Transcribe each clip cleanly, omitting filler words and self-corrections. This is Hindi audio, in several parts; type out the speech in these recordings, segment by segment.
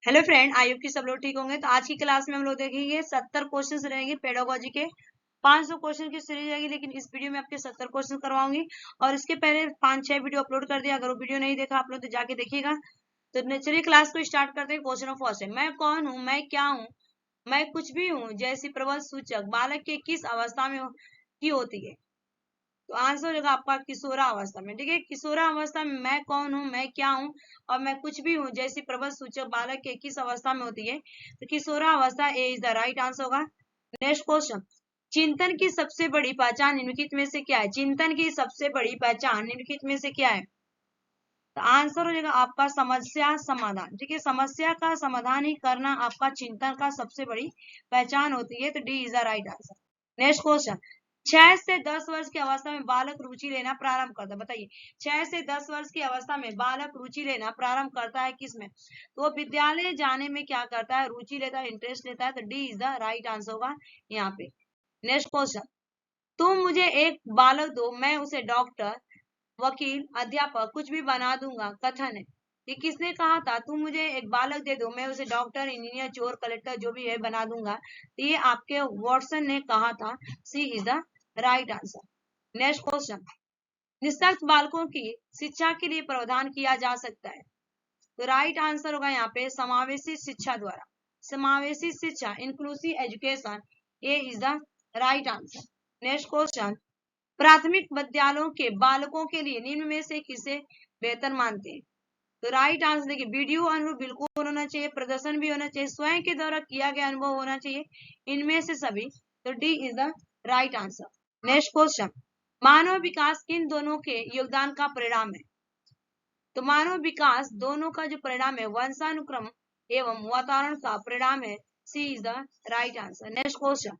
हेलो फ्रेंड, आई होप कि सब लोग ठीक होंगे। तो आज की क्लास में हम लोग देखेंगे 70 क्वेश्चंस रहेंगे पेडागोजी के। 500 क्वेश्चन की सीरीज रहेगी, लेकिन इस वीडियो में आपके 70 क्वेश्चन करवाऊंगी। और इसके पहले 5-6 वीडियो अपलोड कर दिया, अगर वो वीडियो नहीं देखा आप लोग तो जाके देखिएगा। तो चलिए क्लास को स्टार्ट करते हैं। क्वेश्चन ऑफ फर्स्ट है, मैं कौन हूँ, मैं क्या हूँ, मैं कुछ भी हूँ जैसी प्रबल सूचक बालक के किस अवस्था में की होती है। तो आंसर होगा आपका किशोरावस्था में। ठीक है, किशोरावस्था में मैं कौन हूँ, मैं क्या हूँ और मैं कुछ भी हूँ जैसी प्रबल सूचक बालक के किस अवस्था में होती है। तो किशोरावस्था ए इज द राइट आंसर होगा। नेक्स्ट क्वेश्चन, चिंतन की सबसे बड़ी पहचान निम्नलिखित में से क्या है। चिंतन की सबसे बड़ी पहचान निम्नलिखित में से क्या है। तो आंसर हो जाएगा आपका समस्या समाधान। ठीक है, समस्या का समाधान ही करना आपका चिंतन का सबसे बड़ी पहचान होती है। तो D is the right answer. Next question, 6 से 10 वर्ष की अवस्था में बालक रुचि लेना प्रारंभ करता है। बताइए, 6 से 10 वर्ष की अवस्था में बालक रुचि लेना प्रारंभ करता है किसमें। तो वो विद्यालय जाने में क्या करता है, रुचि लेता है, इंटरेस्ट लेता है। तो D is the right answer होगा यहाँ पे। नेक्स्ट क्वेश्चन, तुम मुझे एक बालक दो, मैं उसे डॉक्टर, वकील, अध्यापक कुछ भी बना दूंगा। कथन है, ये किसने कहा था। तुम मुझे एक बालक दे दो, मैं उसे डॉक्टर, इंजीनियर, चोर, कलेक्टर जो भी है बना दूंगा। ये आपके वॉटसन ने कहा था। C is the right answer. Next question, निःशक्त बालकों की शिक्षा के लिए प्रावधान किया जा सकता है। तो राइट आंसर होगा यहाँ पे समावेशी शिक्षा द्वारा। समावेशी शिक्षा, inclusive education, A is the right answer. Next question, प्राथमिक विद्यालयों के बालकों के लिए निम्न में से किसे बेहतर मानते हैं। तो राइट आंसर देखिए, वीडियो अनुभव बिल्कुल होना चाहिए, प्रदर्शन भी होना चाहिए, स्वयं के द्वारा किया गया अनुभव होना चाहिए, इनमें से सभी। तो D is the right answer. Next question, मानव विकास किन दोनों के योगदान का परिणाम है। तो मानव विकास दोनों का जो परिणाम है वंशानुक्रम एवं वातावरण का परिणाम है। C is the right answer. Next question,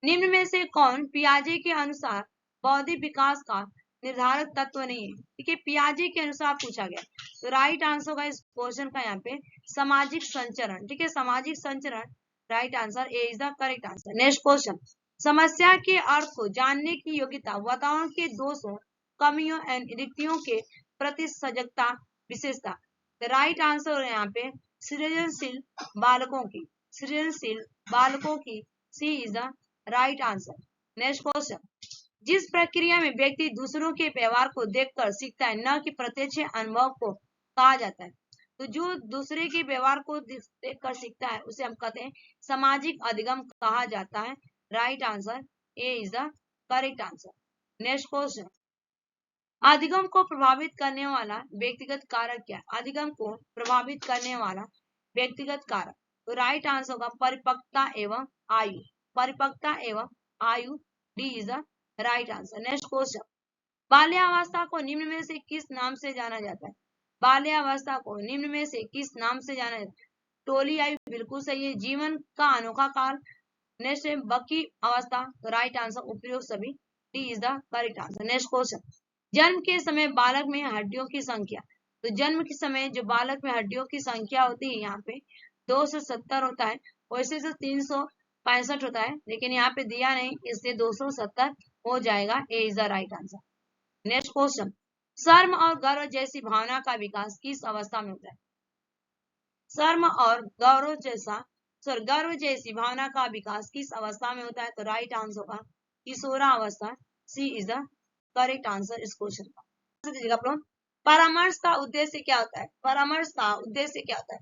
निम्न में से कौन पियाजे के अनुसार बौद्धिक विकास का निर्धारक तत्व नहीं है। ठीक है, पियाजे के अनुसार पूछा गया। तो राइट आंसर होगा इस क्वेश्चन का यहाँ पे सामाजिक संचरण। ठीक है, सामाजिक संचरण right answer, A is the correct answer. Next question, समस्या के अर्थ को जानने की योग्यता वातावरण के दोषों, कमियों एवं रिक्तियों के प्रति सजगता विशेषता। तो राइट आंसर है यहाँ पे सृजनशील बालकों की, सृजनशील बालकों की। C is the right answer. Next question, जिस प्रक्रिया में व्यक्ति दूसरों के व्यवहार को देखकर सीखता है, न कि प्रत्यक्ष अनुभव को कहा जाता है। तो जो दूसरे के व्यवहार को देखकर सीखता है उसे हम कहते हैं सामाजिक अधिगम कहा जाता है। Right answer, A is the correct answer. Next question, अधिगम को प्रभावित करने वाला व्यक्तिगत कारक क्या है। अधिगम को प्रभावित करने वाला व्यक्तिगत कारक, तो राइट आंसर होगा परिपक्वता एवं आयु। परिपक्वता एवं आयु, D is the right answer. Next question, बाल्यावस्था को निम्न में से किस नाम से जाना जाता है। बाल्यावस्था को निम्न में से किस नाम से जाना जाता है। टोली आयु बिल्कुल सही है, जीवन का अनोखा काल। नेक्स्ट है बकी अवस्था। तो राइट आंसर उपयोग सभी, D is the correct answer. Next question, जन्म के समय बालक में हड्डियों की संख्या। तो जन्म के समय जो बालक में हड्डियों की संख्या होती है यहाँ पे 2 से 70 होता है, वैसे तो 365 होता है, लेकिन यहाँ पे दिया नहीं इसलिए 270 हो जाएगा। A is the right answer. Next question, शर्म और गर्व जैसी भावना का विकास किस अवस्था में होता है। शर्म और गौरव जैसा गर्व जैसी भावना का विकास किस अवस्था में होता है। तो राइट आंसर होगा किशोरावस्था। सी इज द करेक्ट आंसर इस क्वेश्चन का। परामर्श का उद्देश्य क्या होता है। परामर्श का उद्देश्य क्या होता है।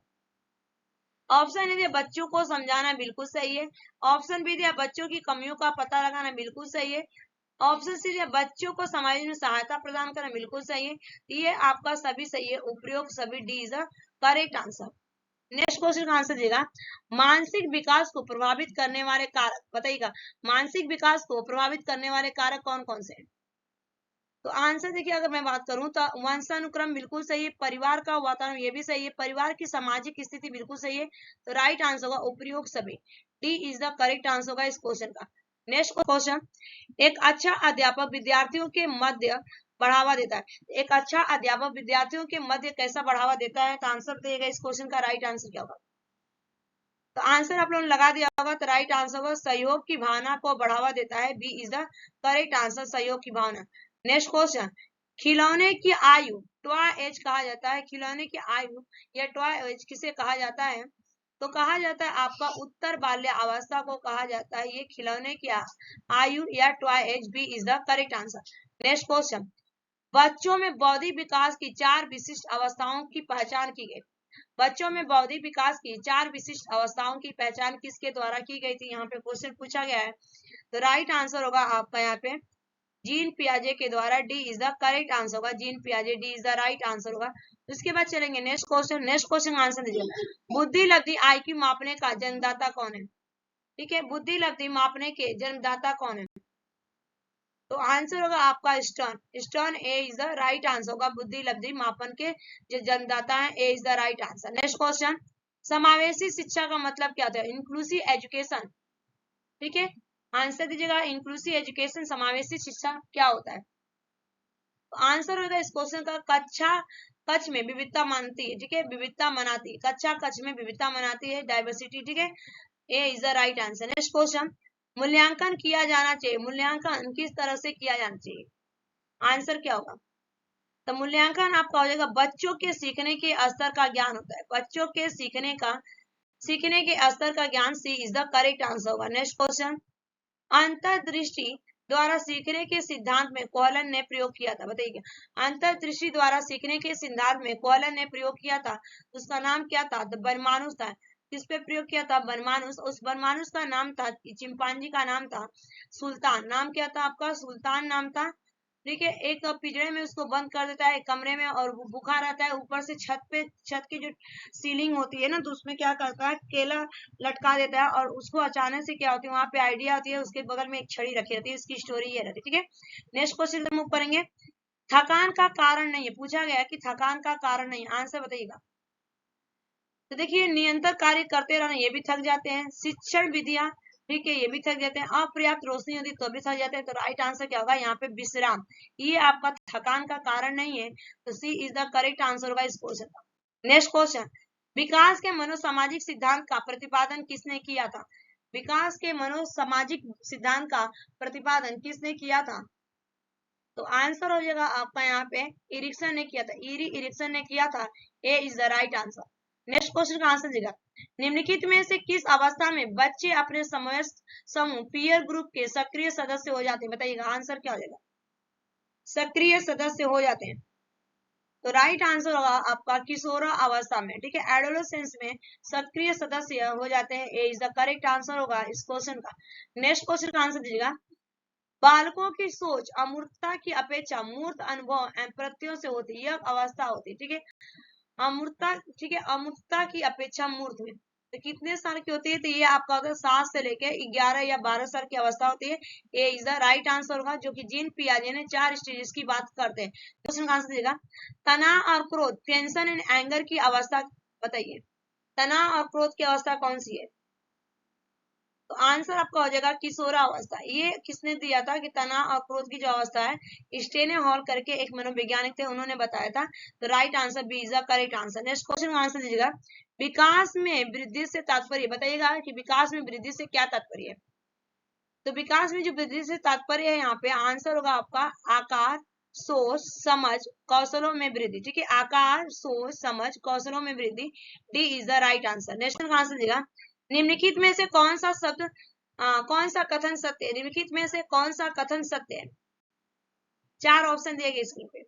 ऑप्शन ए बच्चों को समझाना, बिल्कुल सही है। ऑप्शन बी दिया बच्चों की कमियों का पता लगाना, बिल्कुल सही है। ऑप्शन सी दिया बच्चों को समझने में सहायता प्रदान करना, बिल्कुल सही है। ये आपका सभी सही है, उपयोग सभी, D is the correct answer. Next question का आंसर देगा, मानसिक विकास को प्रभावित करने वाले कारक बताइएगा। मानसिक विकास को प्रभावित करने वाले कारक कौन कौन से हैं। तो आंसर देखिए, अगर मैं बात करूं तो वंशानुक्रम बिल्कुल सही है, परिवार का वातावरण ये भी सही है, परिवार की सामाजिक स्थिति बिल्कुल सही है। तो राइट आंसर होगा उपयोग सभी, D is the correct answer होगा इस क्वेश्चन का। नेक्स्ट क्वेश्चन, एक अच्छा अध्यापक विद्यार्थियों के मध्य बढ़ावा देता है। एक अच्छा अध्यापक विद्यार्थियों के मध्य कैसा बढ़ावा देता है। तो आंसर देगा इस क्वेश्चन का राइट आंसर क्या होगा। तो आंसर आप लोगों ने लगा दिया होगा। तो राइट आंसर होगा सहयोग की भावना को बढ़ावा देता है, B is the correct answer, सहयोग की भावना। नेक्स्ट क्वेश्चन, खिलौने की आयु टॉय एज कहा जाता है, खिलौने की आयु या टॉय एज किसे कहा जाता है, तो कहा जाता है आपका उत्तर बाल्य अवस्था को कहा जाता है ये खिलौने की आयु या toy age B is the correct answer. Next question, बच्चों में बौद्धिक विकास की 4 विशिष्ट अवस्थाओं की पहचान की गई। बच्चों में बौद्धिक विकास की 4 विशिष्ट अवस्थाओं की पहचान किसके द्वारा की गई थी, यहाँ पे क्वेश्चन पूछा गया है। तो राइट आंसर होगा आपका यहाँ पे जीन पियाजे के द्वारा, D is the correct answer होगा, जीन पियाजे, D is the right answer होगा। उसके बाद चलेंगे next question. Next question answer दीजिए, बुद्धि लब्धि आईक्यू मापने का जन्मदाता कौन है। ठीक है, बुद्धि लब्धि मापने के जन्मदाता कौन है, तो आंसर होगा आपका Stern, Stern A is the right answer होगा, बुद्धि लब्धि मापन के जो जन्मदाता है A is the right answer. Next question, समावेशी शिक्षा का मतलब क्या होता है, इंक्लूसिव एजुकेशन। ठीक है, आंसर दीजिएगा, इंक्लूसिव एजुकेशन समावेशी शिक्षा क्या होता है, तो आंसर होगा इस क्वेश्चन का कक्षा कक्ष में विविधता मानती है। ठीक है, विविधता मनाती है, कक्षा कक्ष में विविधता मनाती है, डाइवर्सिटी। ठीक है, A is the right answer. Next question, मूल्यांकन किया जाना चाहिए, मूल्यांकन किस तरह से किया जाना चाहिए, आंसर क्या होगा, तो मूल्यांकन आपका हो जाएगा बच्चों के सीखने के स्तर का ज्ञान होता है, बच्चों के सीखने के स्तर का ज्ञान, सी इज द करेक्ट आंसर होगा। नेक्स्ट क्वेश्चन, अंतर्दृष्टि द्वारा सीखने के सिद्धांत में कोहलन ने प्रयोग किया था, बताइए अंतर्दृष्टि द्वारा सीखने के सिद्धांत में कोहलन ने प्रयोग किया था, उसका नाम क्या था, तो बर्मानुस था। किस पे प्रयोग किया था, बर्मानुस। उस बर्मानुस का नाम था, चिंपांजी का नाम था सुल्तान, नाम क्या था आपका, सुल्तान नाम था। ठीक है, एक पिंजरे में उसको बंद कर देता है कमरे में, और वो भूखा रहता है, ऊपर से छत की जो सीलिंग होती है ना, तो उसमें क्या करता है, केला लटका देता है, और उसको अचानक से क्या होती है, वहां पे आइडिया आती है, उसके बगल में एक छड़ी रखी रहती है, इसकी स्टोरी ये रहती है। ठीक है, नेक्स्ट क्वेश्चन मूव करेंगे, थकान का कारण नहीं है, पूछा गया कि थकान का कारण नहीं, आंसर बताइएगा। तो देखिए, निरंतर कार्य करते रहना, ये भी थक जाते हैं, शिक्षण विधियां, ठीक है, ये भी थक जाते हैं, अपर्याप्त रोशनी होती तो भी थक जाते हैं, तो राइट आंसर क्या होगा यहाँ पे विश्राम, ये आपका थकान का कारण नहीं है, तो C is the correct answer होगा इस क्वेश्चन का। नेक्स्ट क्वेश्चन, विकास के मनोसामाजिक सिद्धांत का प्रतिपादन किसने किया था, विकास के मनोसामाजिक सिद्धांत का प्रतिपादन किसने किया था, तो आंसर हो जाएगा आपका यहाँ पे इरिक्सन ने किया था, इरिक्सन ने किया था, A is the right answer. Next question का आंसर देगा, निम्नलिखित में से किस अवस्था में बच्चे अपने समूह पीयर ग्रुप के सक्रिय सदस्य हो जाते हैं, बताइएगा आंसर क्या हो जाएगा, सक्रिय सदस्य हो जाते हैं, तो राइट आंसर होगा आपका किशोरा अवस्था में। ठीक है, एडोलेसेंस में सक्रिय सदस्य हो जाते हैं, ए इज द करेक्ट आंसर होगा इस क्वेश्चन का। नेक्स्ट क्वेश्चन का आंसर दीजिएगा, बालकों की सोच अमूर्तता की अपेक्षा मूर्त अनुभव एवं प्रत्ययों से होती है, यह अवस्था होती है। ठीक है, अमूर्तता, ठीक है, अमूर्तता की अपेक्षा मूर्त में, तो कितने साल की होती है, तो ये आपका होता है 7 से लेकर 11 या 12 साल की अवस्था होती है, A is the right answer होगा, जो कि जीन पियाजे ने 4 स्टेजेस की बात करते हैं। क्वेश्चन का आंसर देगा, तनाव और क्रोध, टेंशन एंड एंगर की अवस्था बताइए, तनाव और क्रोध की अवस्था कौन सी है, तो आंसर आपका हो जाएगा किशोरा अवस्था। ये किसने दिया था कि तनाव और क्रोध की जो अवस्था है, स्टेने हॉल करके एक मनोवैज्ञानिक थे, उन्होंने बताया था, तो right answer B is the correct answer. Next question का आंसर दीजिएगा, विकास में वृद्धि से तात्पर्य बताइएगा कि विकास में वृद्धि से क्या तात्पर्य है, तो विकास में जो वृद्धि से तात्पर्य है यहाँ पे आंसर होगा आपका आकार, सोच, समझ, कौशलों में वृद्धि। ठीक है, आकार, सोच, समझ, कौशलों में वृद्धि, D is the right answer. Next का आंसर देगा, निम्नलिखित में से कौन सा शब्द कौन सा कथन सत्य है, निम्नलिखित में से कौन सा कथन सत्य है, 4 ऑप्शन दिए गए स्क्रीन पे,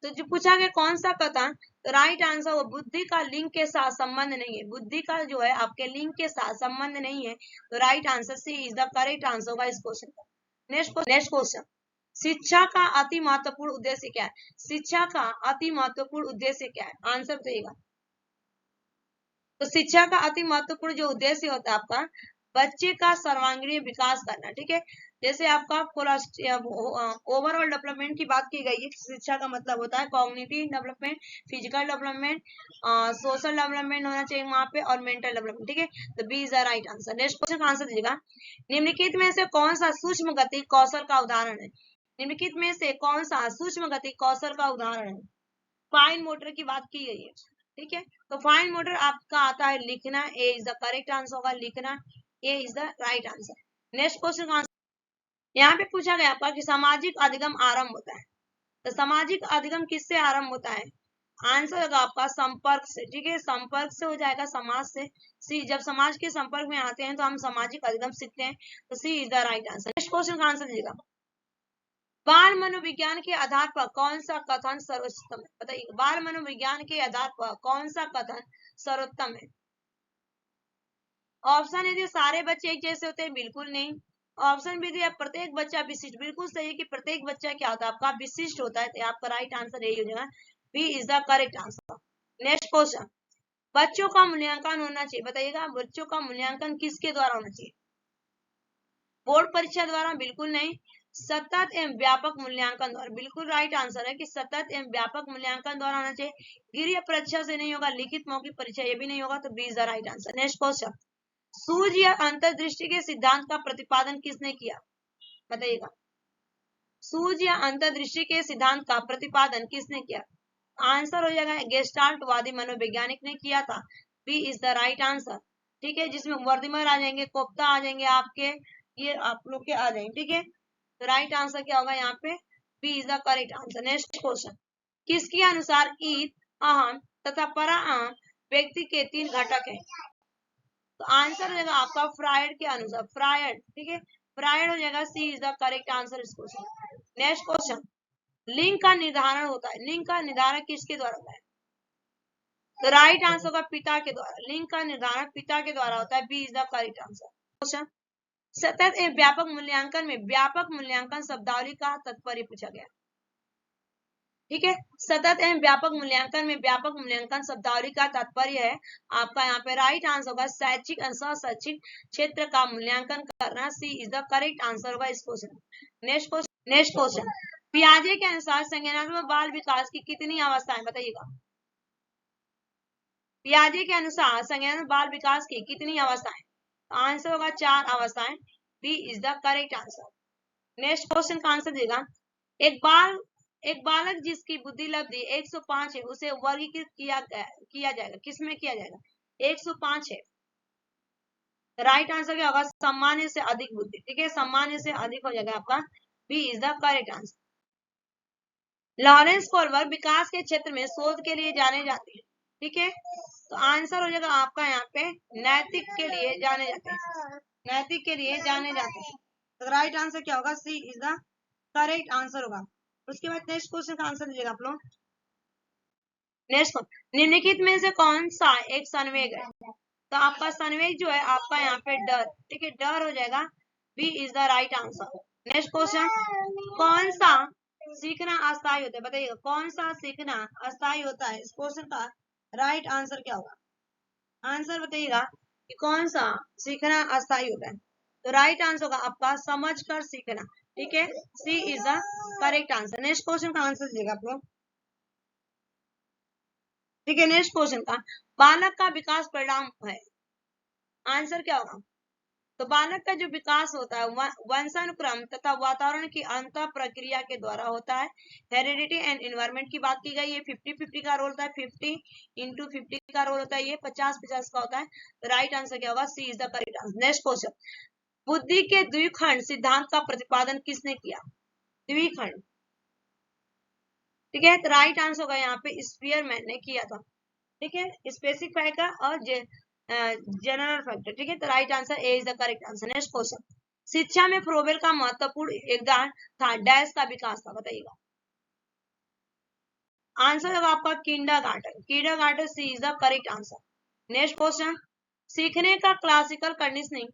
तो जो पूछा गया कौन सा कथन, तो राइट आंसर वो बुद्धि का लिंग के साथ संबंध नहीं है, बुद्धि का जो है आपके लिंग के साथ संबंध नहीं है, तो right answer C is the correct answer होगा इस क्वेश्चन का। नेक्स्ट क्वेश्चन, शिक्षा का अति महत्वपूर्ण उद्देश्य क्या है, शिक्षा का अति महत्वपूर्ण उद्देश्य क्या है, आंसर बताइएगा। तो शिक्षा का अति महत्वपूर्ण जो उद्देश्य होता है आपका, बच्चे का सर्वांगीण विकास करना। ठीक है, जैसे आपका ओवरऑल डेवलपमेंट की बात की गई है, शिक्षा का मतलब होता है cognitive development, physical development, social development होना चाहिए वहां पे, और मेंटल डेवलपमेंट। ठीक है, तो B is the right answer. Next question का आंसर दीजिएगा, निम्नलिखित में से कौन सा सूक्ष्म गति कौशल का उदाहरण है, निम्नलिखित में से कौन सा सूक्ष्म गति कौशल का उदाहरण है, फाइन मोटर की बात की गई है। ठीक है, तो फाइन मोटर आपका आता है लिखना, A is the correct answer होगा लिखना, A is the right answer. Next question का आंसर यहाँ पे पूछा गया आपका कि सामाजिक अधिगम आरंभ होता है, तो सामाजिक अधिगम किससे आरंभ होता है? आंसर होगा आपका संपर्क से। ठीक है, संपर्क से हो जाएगा, समाज से। सी, जब समाज के संपर्क में आते हैं तो हम सामाजिक अधिगम सीखते हैं, तो C is the right answer. Next question का आंसर दीजिएगा। बाल मनोविज्ञान के आधार पर कौन सा कथन सर्वोत्तम है? बताइए, बाल मनोविज्ञान के आधार पर कौन सा कथन सर्वोत्तम है? ऑप्शन यदि सारे बच्चे एक जैसे होते हैं, बिल्कुल नहीं। ऑप्शन भी दिया प्रत्येक बच्चा विशिष्ट, बिल्कुल सही है कि प्रत्येक बच्चा क्या होता है आपका, विशिष्ट होता है। तो आपका राइट आंसर यही हो जाएगा, B is the correct answer. Next question, बच्चों का मूल्यांकन होना चाहिए। बताइएगा, बच्चों का मूल्यांकन किसके द्वारा होना चाहिए? बोर्ड परीक्षा द्वारा? बिल्कुल नहीं। सतत एवं व्यापक मूल्यांकन द्वारा, बिल्कुल राइट आंसर है कि सतत एवं व्यापक मूल्यांकन द्वारा होना चाहिए। गृह परीक्षा से नहीं होगा, लिखित मौखिक परीक्षा ये भी नहीं होगा, तो B is the right answer. Next question, सूझ या अंतर्दृष्टि के सिद्धांत का प्रतिपादन किसने किया? बताइएगा, सूझ या अंतर्दृष्टि के सिद्धांत का प्रतिपादन किसने किया? आंसर हो जाएगा गेस्टाल्टवादी मनोवैज्ञानिक ने किया था, B is the right answer. ठीक है, जिसमें वर्दिमर आ जाएंगे, कोप्ता आ जाएंगे, आपके ये आप लोग के आ जाएंगे। ठीक है, तो राइट आंसर क्या होगा यहाँ पे, B is the correct answer. Next question, किसके अनुसार ईद, अहम तथा परा व्यक्ति के 3 घटक हैं? तो आंसर हो जाएगा आपका फ्रायड के अनुसार, फ्रायड। ठीक है, फ्रायड हो जाएगा, सी इज द करेक्ट आंसर इस क्वेश्चन। नेक्स्ट क्वेश्चन, लिंग का निर्धारण होता है, लिंग का निर्धारण किसके द्वारा होता है? तो राइट आंसर होगा पिता के द्वारा, लिंग का निर्धारण पिता के द्वारा होता है, B is the correct answer. Question, सतत एवं व्यापक मूल्यांकन में व्यापक मूल्यांकन शब्दावली का तात्पर्य पूछा गया। ठीक है, सतत एवं व्यापक मूल्यांकन में व्यापक मूल्यांकन शब्दावली का तात्पर्य है आपका यहाँ पे राइट आंसर होगा शैक्षिक और शैक्षिक क्षेत्र का मूल्यांकन करना, सी इज द करेक्ट आंसर होगा इस क्वेश्चन। नेक्स्ट क्वेश्चन, पियाजे के अनुसार संज्ञानात्मक बाल विकास की कितनी अवस्थाएं? बताइएगा, पियाजे के अनुसार संज्ञानात्मक बाल विकास की कितनी अवस्थाएं? आंसर होगा 4 अवस्थाएं, B is the correct answer. Next question का आंसर देगा, एक बालक जिसकी बुद्धि लब्धि 105 है, उसे वर्गीकृत किया जाएगा, किसमें किया जाएगा? 105 है, राइट आंसर क्या होगा? सामान्य से अधिक बुद्धि। ठीक है, सामान्य से अधिक हो जाएगा आपका, B is the correct answer. Lawrence Kohlberg विकास के क्षेत्र में शोध के लिए जाने जाते हैं। ठीक है, तो आंसर हो जाएगा आपका यहाँ पे नैतिक के लिए जाने जाते हैं, नैतिक के लिए जाने जाते हैं। तो राइट आंसर क्या होगा? C is the correct answer होगा। उसके बाद नेक्स्ट क्वेश्चन का आंसर दीजिएगा आप लोग। नेक्स्ट, निम्नलिखित में से कौन सा एक संवेग है? तो आपका संवेग जो है आपका यहाँ पे डर। ठीक है, डर हो जाएगा, B is the right answer. Next question, कौन सा सीखना अस्थायी होता है? बताइएगा, कौन सा सीखना अस्थायी होता है? इस क्वेश्चन का राइट आंसर क्या होगा? आंसर बताइएगा कि कौन सा सीखना अस्थायी होता है? तो राइट आंसर होगा आपका समझकर सीखना। ठीक है, C is the correct answer. Next question का आंसर दीजिएगा आप लोग। ठीक है, नेक्स्ट क्वेश्चन का, बालक का विकास परिणाम है, आंसर क्या होगा? तो बालक का जो विकास होता है वंशानुक्रम तथा वातावरण की अंत प्रक्रिया के द्वारा होता है। हेरिडिटी एंड एनवायरमेंट की बात की गई है, 50-50 का रोल होता है, 50x50 का रोल होता है, ये 50-50 का होता है। तो राइट आंसर क्या होगा? C is the correct answer. Next question, बुद्धि के द्विखंड सिद्धांत का प्रतिपादन किसने किया? द्विखंड। ठीक है, तो राइट आंसर होगा यहाँ पे स्पीयरमैन ने किया था। ठीक है, स्पेसिफिक फैक्टर और जनरल फैक्टर। ठीक है, तो right answer A is the correct answer. Next question, शिक्षा में फ्रोबेल का महत्वपूर्ण योगदान था डैश का विकास था? बताइएगा, आंसर होगा आपका kindergarten. Kindergarten, C is the correct answer. Next question, सीखने का क्लासिकल कंडीशनिंग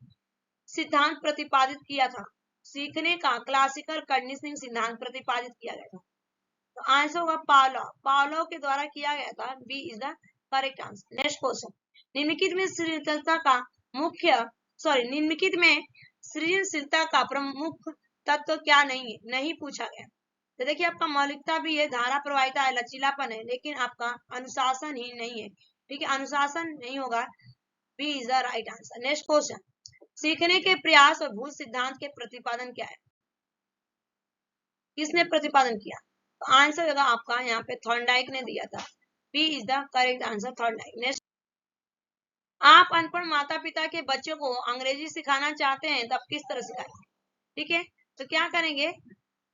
सिद्धांत प्रतिपादित किया था? सीखने का क्लासिकल कंडीशनिंग सिद्धांत प्रतिपादित किया गया था, तो आंसर होगा पावलोव के द्वारा किया गया था, B is the correct answer. Next question, निम्नलिखित में सृजनशीलता का निम्नलिखित में सृजनशीलता का प्रमुख तत्व क्या नहीं पूछा गया? तो देखिए, आपका मौलिकता भी है, धारा प्रवाहिता है, लचीलापन है, लेकिन आपका अनुशासन ही नहीं है। ठीक है, अनुशासन नहीं होगा, B is the right answer. Next question, सीखने के प्रयास और भूत सिद्धांत के प्रतिपादन क्या है? किसने प्रतिपादन किया? तो आंसर होगा आपका यहाँ पे थॉर्नडाइक ने दिया था, B is the correct answer, Thorndike. Next, आप अनपढ़ माता पिता के बच्चों को अंग्रेजी सिखाना चाहते हैं, तब किस तरह सिखाएंगे? ठीक है, तो क्या करेंगे,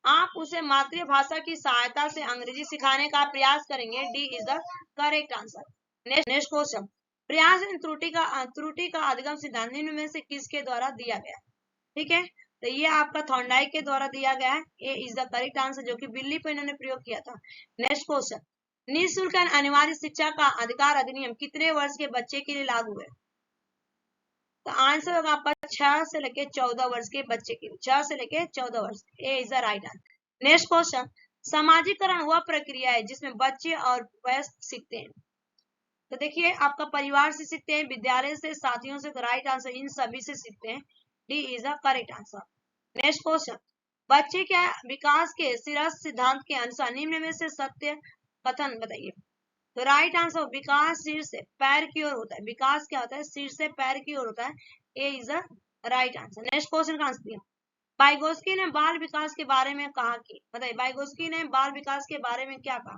आप उसे मातृभाषा की सहायता से अंग्रेजी सिखाने का प्रयास करेंगे। D is the correct answer. Next question, प्रयास एवं त्रुटि का अधिगम सिद्धांत निम्न में से किसके द्वारा दिया गया? ठीक है, तो ये आपका थॉर्नडाइक के द्वारा दिया गया है। A is the correct answer, जो कि बिल्ली पर इन्होंने प्रयोग किया था। नेक्स्ट क्वेश्चन, निःशुल्क अनिवार्य शिक्षा का अधिकार अधिनियम कितने वर्ष के बच्चे के लिए लागू है? तो आंसर होगा आपका 6 से लेके 14 वर्ष के बच्चे के लिए, 6 से लेके 14 वर्ष। A is the right answer. Next question, सामाजिकरण वह प्रक्रिया है जिसमें बच्चे और वयस्क सीखते हैं। तो देखिए, आपका परिवार से सीखते हैं, विद्यालय से, साथियों से। तो राइट आंसर इन सभी से सीखते हैं। D is the correct answer. Next question, बच्चे के विकास के शीर्ष सिद्धांत के अनुसार निम्न में से सत्य कथन बताइए। तो राइट आंसर, विकास सिर से पैर की ओर होता है। विकास क्या होता है? सिर से पैर की ओर होता है। A is the right answer. Next question का आंसर दिया, वाइगोत्स्की ने बाल विकास के बारे में कहा कि, बताइए वाइगोत्स्की ने बाल विकास के बारे में क्या कहा?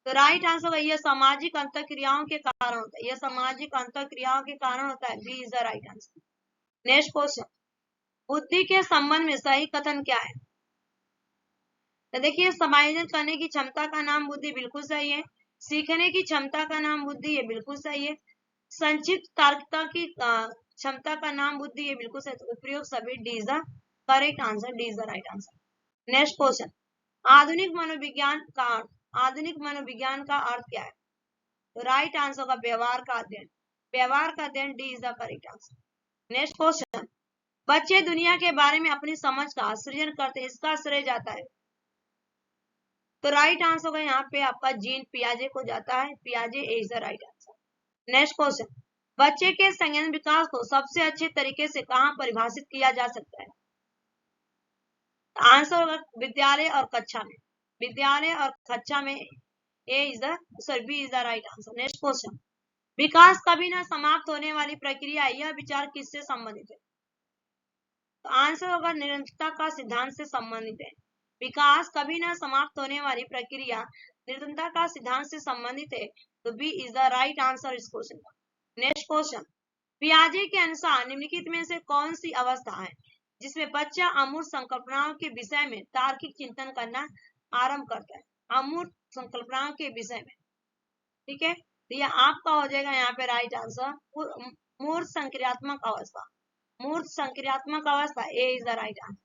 तो राइट आंसर होगा, यह सामाजिक अंतःक्रियाओं के कारण होता है। यह सामाजिक अंतःक्रियाओं के कारण होता है। B is the right answer. Next question, बुद्धि के संबंध में सही कथन क्या है? तो देखिए, समायोजन करने की क्षमता का नाम बुद्धि, बिल्कुल सही है। सीखने की क्षमता का नाम बुद्धि, ये बिल्कुल सही है। संचित तार्किकता की क्षमता का नाम बुद्धि, ये बिल्कुल सही। उपयोग सभी। D is the correct answer. D is the right answer. Next question, आधुनिक मनोविज्ञान का अर्थ क्या है? तो राइट आंसर का व्यवहार का अध्ययन। व्यवहार का अध्ययन। D is the correct answer. Next question, बच्चे दुनिया के बारे में अपनी समझ का सृजन करते हैं, इसका श्रेय जाता है। तो राइट आंसर होगा यहाँ पे आपका जीन पियाजे को जाता है। पियाजे is the right answer. Next question, बच्चे के संज्ञान विकास को सबसे अच्छे तरीके से कहाँ परिभाषित किया जा सकता है? आंसर होगा विद्यालय और कक्षा में। विद्यालय और कक्षा में। A is the sorry B is the right answer. Next question, विकास कभी न समाप्त होने वाली प्रक्रिया, यह विचार किससे संबंधित है? तो आंसर होगा निरंतरता का सिद्धांत से संबंधित है। विकास कभी न समाप्त होने वाली प्रक्रिया निरंतरता का सिद्धांत से संबंधित है। तो B is the right answer इस क्वेश्चन का। नेक्स्ट क्वेश्चन, पियाजे के अनुसार निम्नलिखित में से कौन सी अवस्था है जिसमें बच्चा अमूर्त संकल्पनाओं के विषय में तार्किक चिंतन करना आरंभ करता है? अमूर्त संकल्पनाओं के विषय में। ठीक है, तो यह आपका हो जाएगा यहाँ पे राइट आंसर, मूर्त संक्रियात्मक अवस्था। मूर्त संक्रियात्मक अवस्था। ए इज द राइट आंसर।